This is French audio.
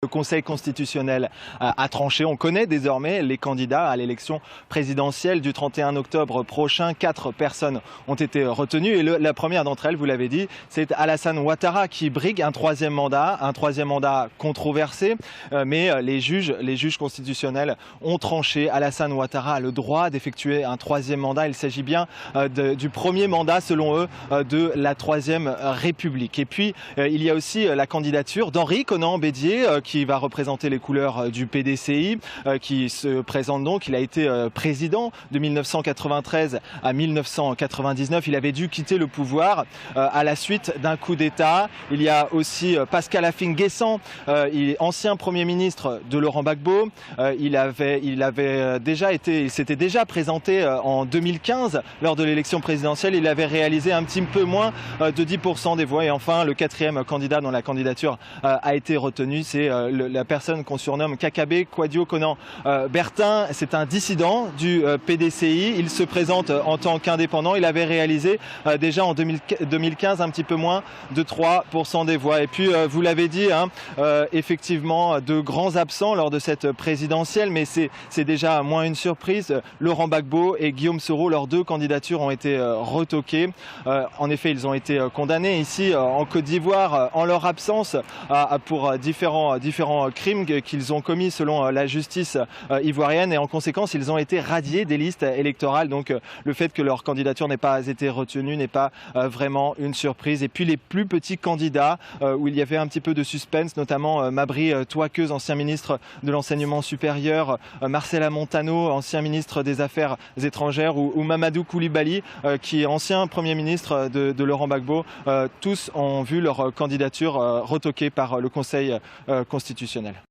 Le Conseil constitutionnel a tranché. On connaît désormais les candidats à l'élection présidentielle du 31 octobre prochain. 4 personnes ont été retenues et la première d'entre elles, vous l'avez dit, c'est Alassane Ouattara qui brigue un troisième mandat controversé. Mais les juges constitutionnels ont tranché. Alassane Ouattara a le droit d'effectuer un troisième mandat. Il s'agit bien du premier mandat, selon eux, de la Troisième République. Et puis, il y a aussi la candidature d'Henri Konan Bédier, qui va représenter les couleurs du PDCI, qui se présente donc. Il a été président de 1993 à 1999. Il avait dû quitter le pouvoir à la suite d'un coup d'État. Il y a aussi Pascal Affi-N'Guessan, ancien Premier ministre de Laurent Gbagbo. Il s'était déjà présenté en 2015 lors de l'élection présidentielle. Il avait réalisé un petit peu moins de 10% des voix. Et enfin, le quatrième candidat dont la candidature a été retenue, c'est la personne qu'on surnomme Kakabe Kwadio Konan Bertin. C'est un dissident du PDCI. Il se présente en tant qu'indépendant. Il avait réalisé déjà en 2015 un petit peu moins de 3% des voix. Et puis, vous l'avez dit, effectivement, de grands absents lors de cette présidentielle, mais c'est déjà moins une surprise. Laurent Gbagbo et Guillaume Soro, leurs 2 candidatures ont été retoquées. En effet, ils ont été condamnés ici en Côte d'Ivoire en leur absence pour différents crimes qu'ils ont commis selon la justice ivoirienne, et en conséquence ils ont été radiés des listes électorales. Donc le fait que leur candidature n'ait pas été retenue n'est pas vraiment une surprise. Et puis les plus petits candidats où il y avait un petit peu de suspense, notamment Mabry Touakeuse, ancien ministre de l'enseignement supérieur, Marcela Montano, ancien ministre des Affaires étrangères, ou Mamadou Koulibaly, qui est ancien Premier ministre de Laurent Gbagbo. Tous ont vu leur candidature retoquée par le Conseil constitutionnel.